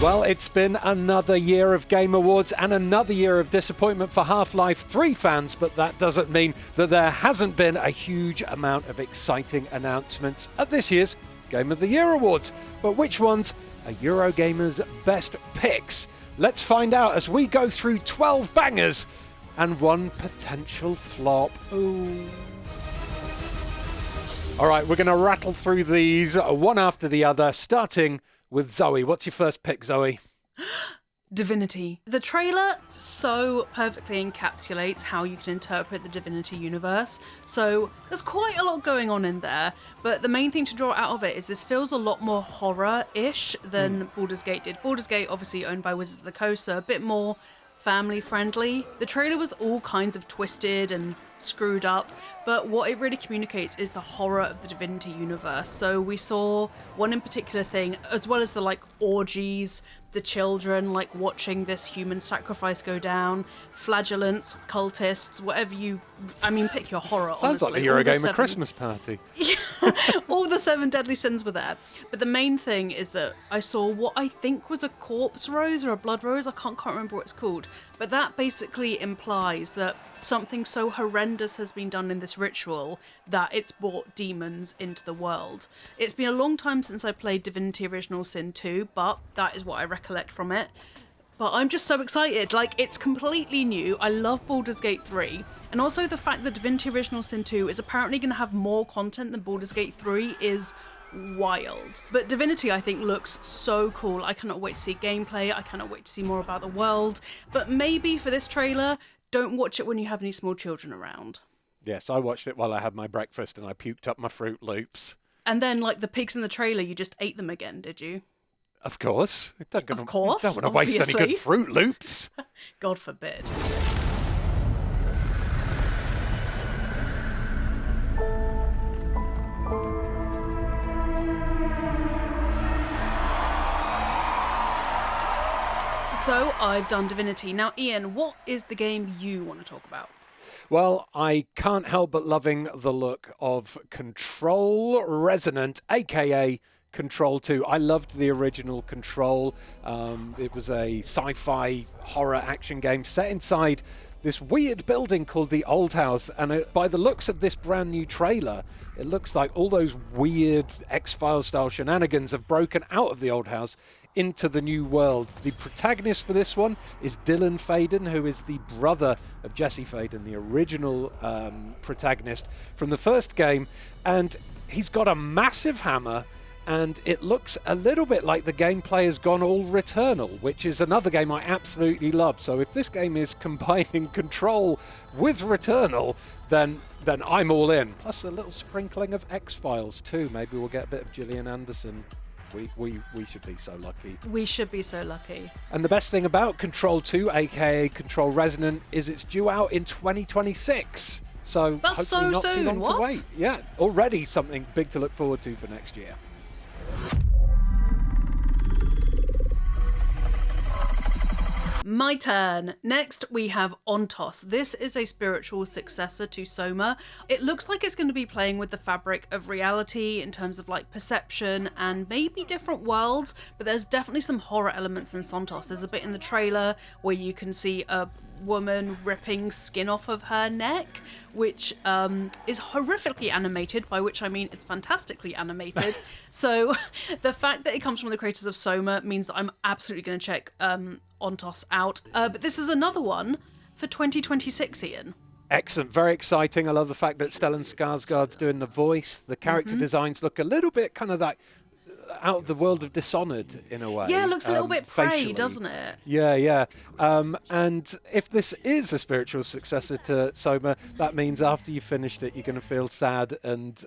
Well, it's been another year of Game Awards and another year of disappointment for Half-Life 3 fans, but that doesn't mean that there hasn't been a huge amount of exciting announcements at this year's Game of the Year Awards. But which ones are Eurogamer's best picks? Let's find out as we go through 12 bangers and one potential flop. Ooh. All right, we're going to rattle through these one after the other, starting with Zoe. What's your first pick, Zoe? Divinity. The trailer so perfectly encapsulates how you can interpret the Divinity universe. So there's quite a lot going on in there, but the main thing to draw out of it is this feels a lot more horror-ish than Baldur's Gate did. Baldur's Gate, obviously owned by Wizards of the Coast, so a bit more family-friendly. The trailer was all kinds of twisted and screwed up, but what it really communicates is the horror of the Divinity universe. So we saw one in particular thing, as well as the orgies, the children watching this human sacrifice go down, flagellants, cultists, whatever you, pick your horror. Sounds honestly. like a Eurogamer Christmas party. All the 7 deadly sins were there. But the main thing is that I saw what I think was a corpse rose or a blood rose. I can't remember what it's called. But that basically implies that something so horrendous has been done in this ritual that it's brought demons into the world. It's been a long time since I played Divinity Original Sin 2, but that is what I recollect from it. But I'm just so excited. It's completely new. I love Baldur's Gate 3. And also the fact that Divinity Original Sin 2 is apparently going to have more content than Baldur's Gate 3 is wild. But Divinity, I think, looks so cool. I cannot wait to see gameplay. I cannot wait to see more about the world. But maybe for this trailer, don't watch it when you have any small children around. Yes, I watched it while I had my breakfast and I puked up my Fruit Loops. And then, the pigs in the trailer, you just ate them again, did you? Of course. Of course. Don't want to waste any good Fruit Loops. God forbid. So I've done Divinity. Now, Ian, what is the game you want to talk about? Well, I can't help but loving the look of Control Resonant, aka Control 2. I loved the original Control. It was a sci-fi horror action game set inside this weird building called the Old House, and by the looks of this brand new trailer, it looks like all those weird X-Files style shenanigans have broken out of the Old House into the new world. The protagonist for this one is Dylan Faden, who is the brother of Jesse Faden, the original protagonist from the first game, and he's got a massive hammer, and it looks a little bit like the gameplay has gone all Returnal, which is another game I absolutely love. So if this game is combining Control with Returnal, then I'm all in. Plus a little sprinkling of X-Files too. Maybe we'll get a bit of Gillian Anderson. We should be so lucky. We should be so lucky. And the best thing about Control 2, aka Control Resonant, is it's due out in 2026. So that's hopefully so not soon. too long What? to wait. Yeah, already something big to look forward to for next year. My turn. Next, we have Ontos. This is a spiritual successor to Soma. It looks like it's going to be playing with the fabric of reality in terms of perception and maybe different worlds, but there's definitely some horror elements in Sontos. There's a bit in the trailer where you can see a woman ripping skin off of her neck, which is horrifically animated, by which I mean it's fantastically animated. So the fact that it comes from the creators of Soma means that I'm absolutely going to check Ontos out. But this is another one for 2026, Ian. Excellent, very exciting. I love the fact that Stellan Skarsgård's doing the voice. The character designs look a little bit kind of that out of the world of Dishonored in a way. Yeah, it looks a little bit Prey, facially. doesn't it? Yeah. And if this is a spiritual successor to Soma, that means after you've finished it, you're going to feel sad and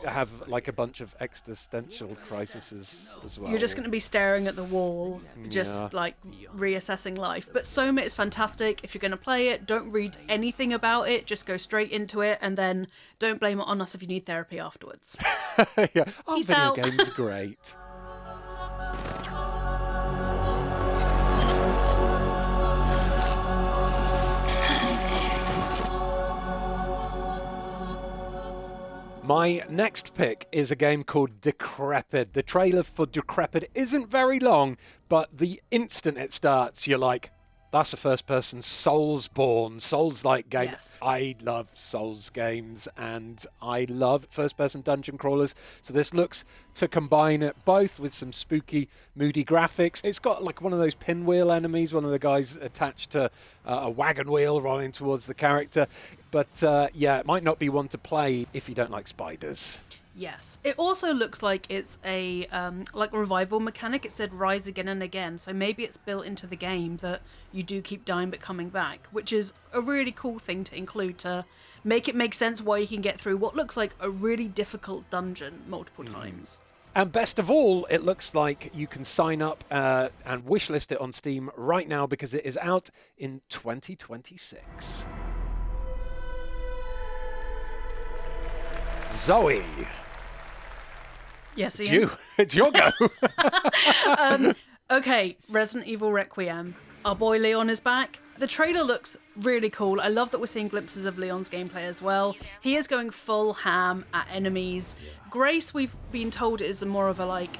have a bunch of existential crises as well. You're just going to be staring at the wall, just reassessing life. But Soma is fantastic. If you're going to play it, don't read anything about it. Just go straight into it, and then don't blame it on us if you need therapy afterwards. Yeah, Peace video out. game's great. My next pick is a game called Decrepit. The trailer for Decrepit isn't very long, but the instant it starts, you're like, that's a first-person Soulsborne, Souls-like game. Yes. I love Souls games, and I love first-person dungeon crawlers. So this looks to combine it both with some spooky, moody graphics. It's got like one of those pinwheel enemies, one of the guys attached to a wagon wheel rolling towards the character. But yeah, it might not be one to play if you don't like spiders. Yes. It also looks like it's a like revival mechanic. It said rise again and again. So maybe it's built into the game that you do keep dying but coming back, which is a really cool thing to include to make it make sense why you can get through what looks like a really difficult dungeon multiple times. And best of all, it looks like you can sign up and wishlist it on Steam right now because it is out in 2026. Zoe. Yes, It's Ian? you. It's your go. Okay, Resident Evil Requiem. Our boy Leon is back. The trailer looks really cool. I love that we're seeing glimpses of Leon's gameplay as well. He is going full ham at enemies. Grace, we've been told, is more of a like...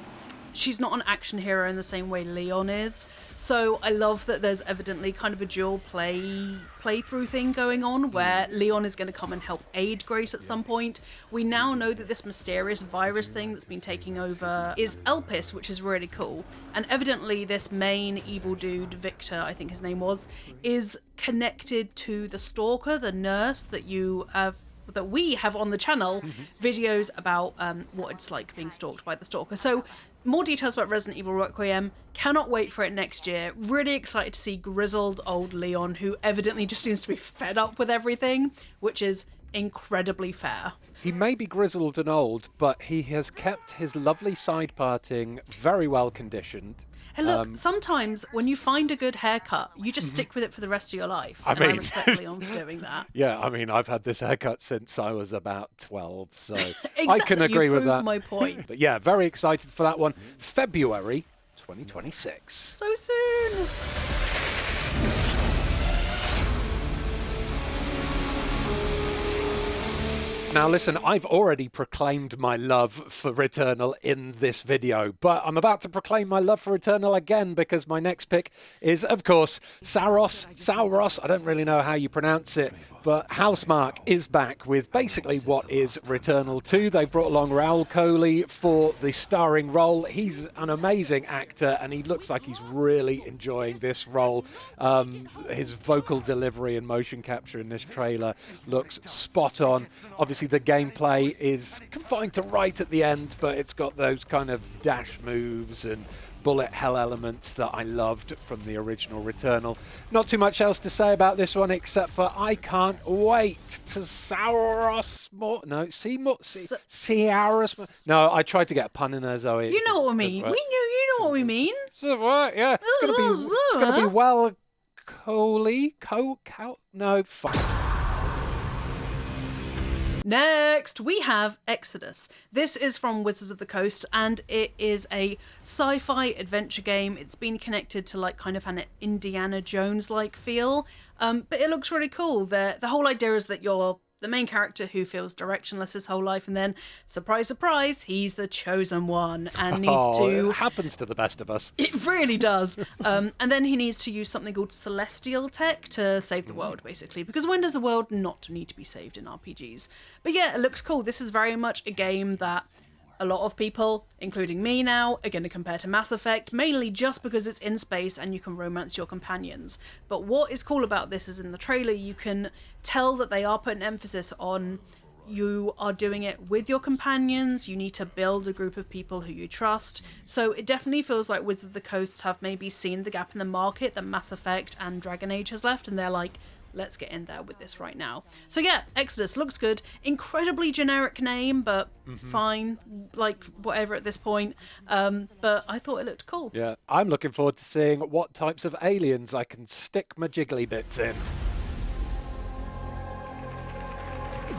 She's not an action hero in the same way Leon is. So I love that there's evidently kind of a dual playthrough thing going on where Leon is going to come and help aid Grace at some point. We now know that this mysterious virus thing that's been taking over is Elpis, which is really cool. And evidently this main evil dude, Victor, I think his name was, is connected to the stalker, the nurse that we have on the channel videos about what it's like being stalked by the stalker. So more details about Resident Evil Requiem. Cannot wait for it next year. Really excited to see grizzled old Leon, who evidently just seems to be fed up with everything, which is incredibly fair. He may be grizzled and old, but he has kept his lovely side parting very well conditioned. Hey, look, sometimes when you find a good haircut, you just stick with it for the rest of your life. I I mean- respect Leon for doing that. Yeah, I mean, I've had this haircut since I was about 12, so I Exactly, can agree you with proved that. my point. But yeah, very excited for that one. February 2026. So soon. Now listen, I've already proclaimed my love for Returnal in this video, but I'm about to proclaim my love for Returnal again because my next pick is, of course, Saros. I don't really know how you pronounce it, but Housemarque is back with basically what is Returnal 2. They brought along Raoul Coley for the starring role. He's an amazing actor and he looks like he's really enjoying this role. His vocal delivery and motion capture in this trailer looks spot on. Obviously, the gameplay is confined to right at the end, but it's got those kind of dash moves and bullet hell elements that I loved from the original Returnal. Not too much else to say about this one, except for I can't wait to Saros more. No, Saros. No, I tried to get a pun in there, Zoe. You know what I mean. Right. You know what we mean. So what? Yeah, it's gonna be well, Coley, no, fuck. Next, we have Exodus. This is from Wizards of the Coast, and it is a sci-fi adventure game. It's been connected to like kind of an Indiana Jones-like feel, but it looks really cool. The whole idea is that you're the main character who feels directionless his whole life, and then, surprise, surprise, he's the chosen one and needs to... It happens to the best of us. It really does. And then he needs to use something called celestial tech to save the world, basically. Because when does the world not need to be saved in RPGs? But yeah, it looks cool. This is very much a game that a lot of people, including me now, are going to compare to Mass Effect, mainly just because it's in space and you can romance your companions. But what is cool about this is in the trailer, you can tell that they are putting emphasis on you are doing it with your companions, you need to build a group of people who you trust. So it definitely feels like Wizards of the Coast have maybe seen the gap in the market that Mass Effect and Dragon Age has left, and they're like, let's get in there with this right now. So yeah, Exodus looks good. Incredibly generic name, but fine, like whatever at this point. But I thought it looked cool. Yeah, I'm looking forward to seeing what types of aliens I can stick my jiggly bits in.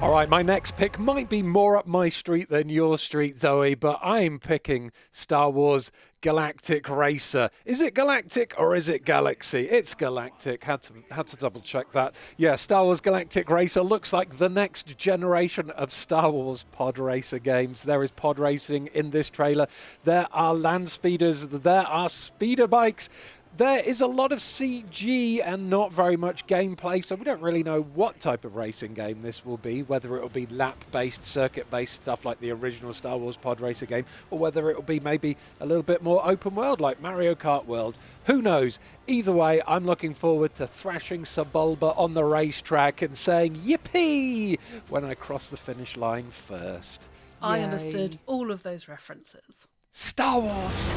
All right, my next pick might be more up my street than your street, Zoe, but I'm picking Star Wars Galactic Racer. Is it Galactic or is it Galaxy? It's Galactic. Had to double check that. Yeah, Star Wars Galactic Racer looks like the next generation of Star Wars pod racer games. There is pod racing in this trailer. There are land speeders. There are speeder bikes. There is a lot of CG and not very much gameplay, so we don't really know what type of racing game this will be, whether it will be lap-based, circuit-based stuff like the original Star Wars pod racer game, or whether it will be maybe a little bit more open world like Mario Kart World. Who knows? Either way, I'm looking forward to thrashing Sebulba on the racetrack and saying yippee when I cross the finish line first. I Yay. understood all of those references. Star Wars!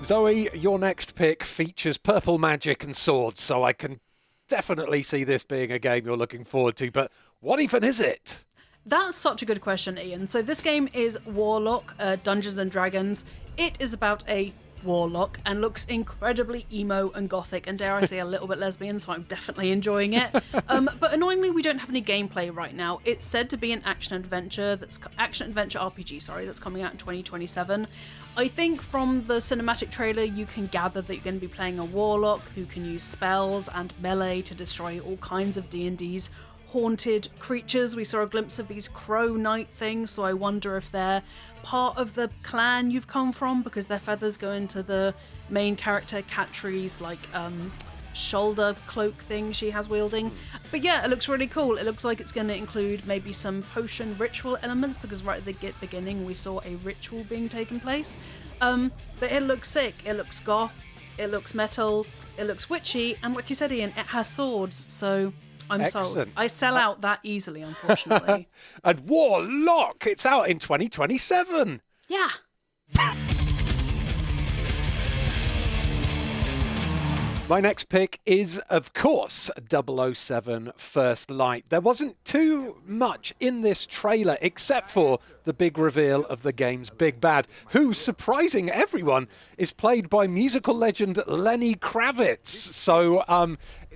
Zoe, your next pick features purple magic and swords, so I can definitely see this being a game you're looking forward to, but what even is it? That's such a good question, Ian. So this game is Warlock, Dungeons and Dragons. It is about a warlock and looks incredibly emo and gothic and, dare I say, a little bit lesbian, so I'm definitely enjoying it. But annoyingly, we don't have any gameplay right now. It's said to be an action-adventure RPG, that's coming out in 2027. I think from the cinematic trailer you can gather that you're going to be playing a warlock who can use spells and melee to destroy all kinds of D&D's haunted creatures. We saw a glimpse of these crow knight things, so I wonder if they're part of the clan you've come from, because their feathers go into the main character Catri's shoulder cloak thing she has wielding. But yeah, it looks really cool. It looks like it's going to include maybe some potion ritual elements, because right at the beginning we saw a ritual being taken place. But it looks sick. It looks goth. It looks metal. It looks witchy. And like you said, Ian, it has swords. So I'm sold. I sell out that easily, unfortunately. And Warlock, it's out in 2027. Yeah. My next pick is, of course, 007 First Light. There wasn't too much in this trailer except for the big reveal of the game's big bad, who, surprising everyone, is played by musical legend Lenny Kravitz. So,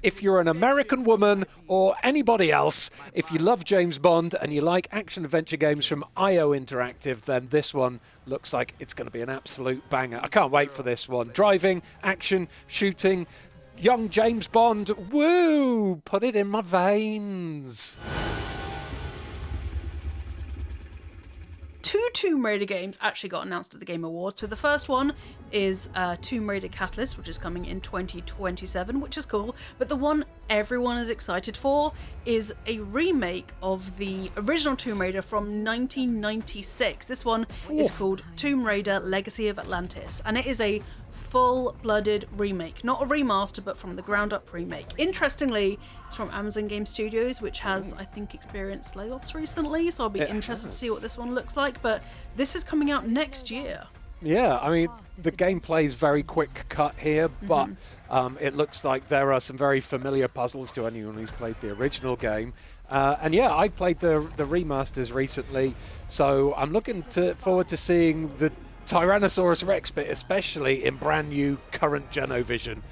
if you're an American woman or anybody else, if you love James Bond and you like action-adventure games from IO Interactive, then this one looks like it's going to be an absolute banger. I can't wait for this one. Driving, action, shooting, young James Bond, woo! Put it in my veins. Two Tomb Raider games actually got announced at the Game Awards. So the first one is Tomb Raider Catalyst, which is coming in 2027, which is cool. But the one everyone is excited for is a remake of the original Tomb Raider from 1996. This one is called Tomb Raider Legacy of Atlantis, and it is a full-blooded remake, not a remaster, but from the ground-up remake. Interestingly, it's from Amazon Game Studios, which has, I think, experienced layoffs recently, so I'll be interested to see what this one looks like, but this is coming out next year. Yeah, I mean, the gameplay is very quick cut here, but it looks like there are some very familiar puzzles to anyone who's played the original game. And yeah, I played the remasters recently, so I'm looking forward to seeing the Tyrannosaurus Rex bit, especially in brand new current Genovision.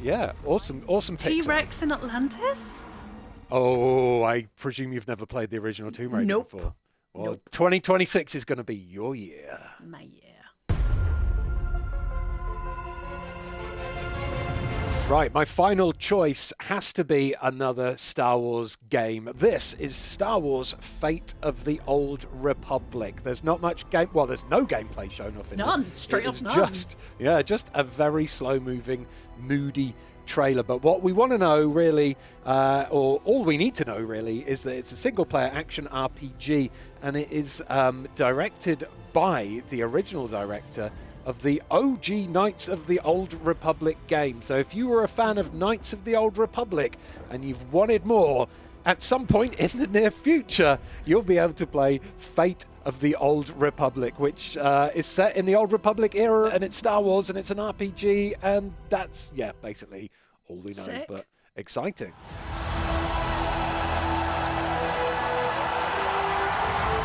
Yeah, awesome picks. T-Rex in Atlantis? Oh, I presume you've never played the original Tomb Raider before. Well, 2026 is going to be your year. My year. Right, my final choice has to be another Star Wars game. This is Star Wars Fate of the Old Republic. There's not much game, well, there's no gameplay shown off in this. None, straight up none. Just a very slow-moving, moody trailer. But what we want to know, really, or all we need to know, really, is that it's a single-player action RPG, and it is directed by the original director of the OG Knights of the Old Republic game. So if you were a fan of Knights of the Old Republic and you've wanted more, at some point in the near future, you'll be able to play Fate of the Old Republic, which is set in the Old Republic era, and it's Star Wars, and it's an RPG, and that's, yeah, basically all we know. Sick. But exciting.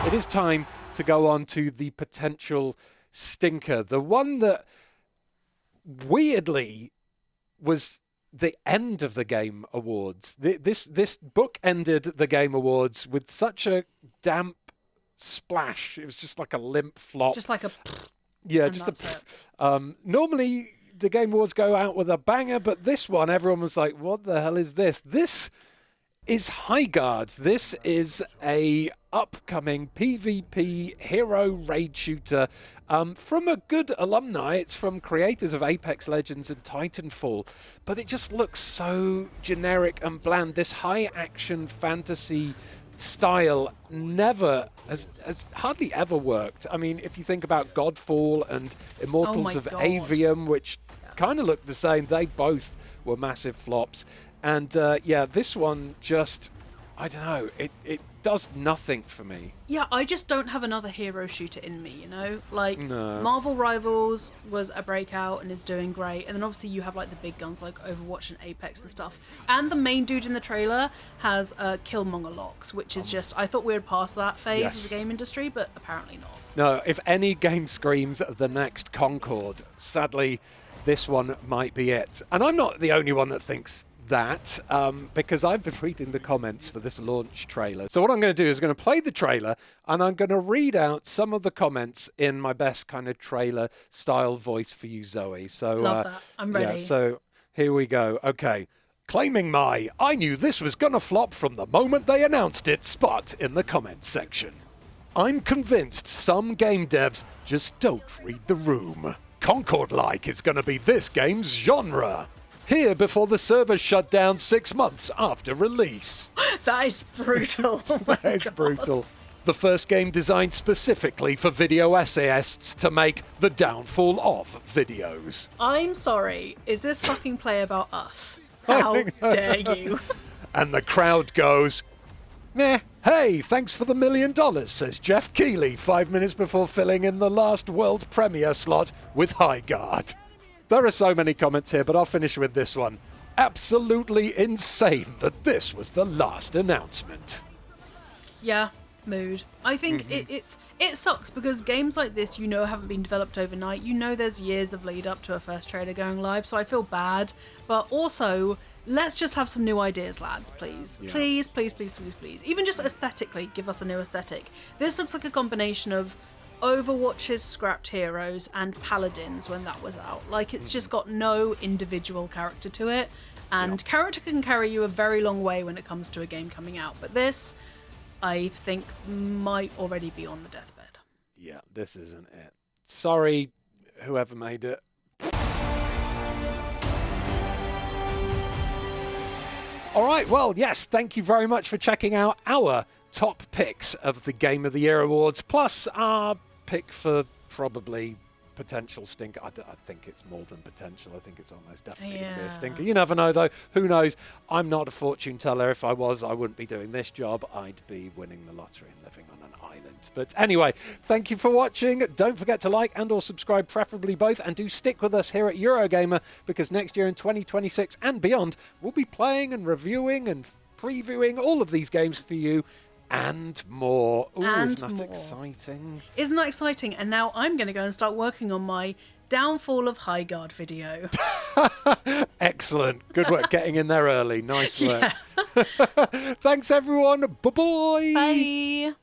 It is time to go on to the potential stinker, the one that weirdly was the end of the Game Awards. This book ended the Game Awards with such a damp splash. It was just like a limp flop. Just like a... Yeah, and just that's normally the Game Awards go out with a banger, but this one, everyone was like, what the hell is this? This is Highguard. This is a upcoming PvP hero raid shooter from a good alumni. It's from creators of Apex Legends and Titanfall, but it just looks so generic and bland. This high action fantasy style has hardly ever worked. I mean, if you think about Godfall and Immortals of God. Avium, which kind of looked the same, they both were massive flops. And yeah, this one just, I don't know, it does nothing for me. Yeah, I just don't have another hero shooter in me, you know? Like, No. Marvel Rivals was a breakout and is doing great. And then obviously you have, like, the big guns like Overwatch and Apex and stuff. And the main dude in the trailer has Killmonger locks, which is just, I thought we would pass that phase Yes. of the game industry, but apparently not. No, if any game screams the next Concord, sadly, this one might be it. And I'm not the only one that thinks that, because I've been reading the comments for this launch trailer. So what I'm going to do is going to play the trailer and I'm going to read out some of the comments in my best kind of trailer style voice for you, Zoe. So Love that. I'm ready. Yeah, so here we go. Okay. Claiming I knew this was going to flop from the moment they announced it spot in the comments section. I'm convinced some game devs just don't read the room. Concord-like is going to be this game's genre. Here before the servers shut down 6 months after release. That is brutal. Oh my That is God. brutal. The first game designed specifically for video essayists to make the downfall of videos. I'm sorry. Is this fucking play about us? How dare you? And the crowd goes, meh. Hey, thanks for the $1 million, says Jeff Keighley 5 minutes before filling in the last world premiere slot with Highguard. There are so many comments here, but I'll finish with this one. Absolutely insane that this was the last announcement. Yeah, mood. I think it sucks because games like this, you know, haven't been developed overnight. You know there's years of lead up to a first trailer going live, so I feel bad. But also, let's just have some new ideas, lads, please. Yeah. Please, please, please, please, please. Even just aesthetically, give us a new aesthetic. This looks like a combination of Overwatch's scrapped heroes and Paladins when that was out. Like, it's just got no individual character to it, and character can carry you a very long way when it comes to a game coming out. But this, I think, might already be on the deathbed. Yeah, this isn't it. Sorry, whoever made it. All right, well, yes, thank you very much for checking out our top picks of the Game of the Year Awards, plus our pick for probably potential stinker. I think it's more than potential. I think it's almost definitely going to be a stinker. You never know, though. Who knows? I'm not a fortune teller. If I was, I wouldn't be doing this job. I'd be winning the lottery and living on an island. But anyway, thank you for watching. Don't forget to like and or subscribe, preferably both, and do stick with us here at Eurogamer, because next year in 2026 and beyond, we'll be playing and reviewing and previewing all of these games for you and more. Ooh, isn't that exciting? Isn't that exciting? And now I'm going to go and start working on my Downfall of Highguard video. Excellent. Good work getting in there early. Nice work. Yeah. Thanks, everyone. Bye-bye. Bye.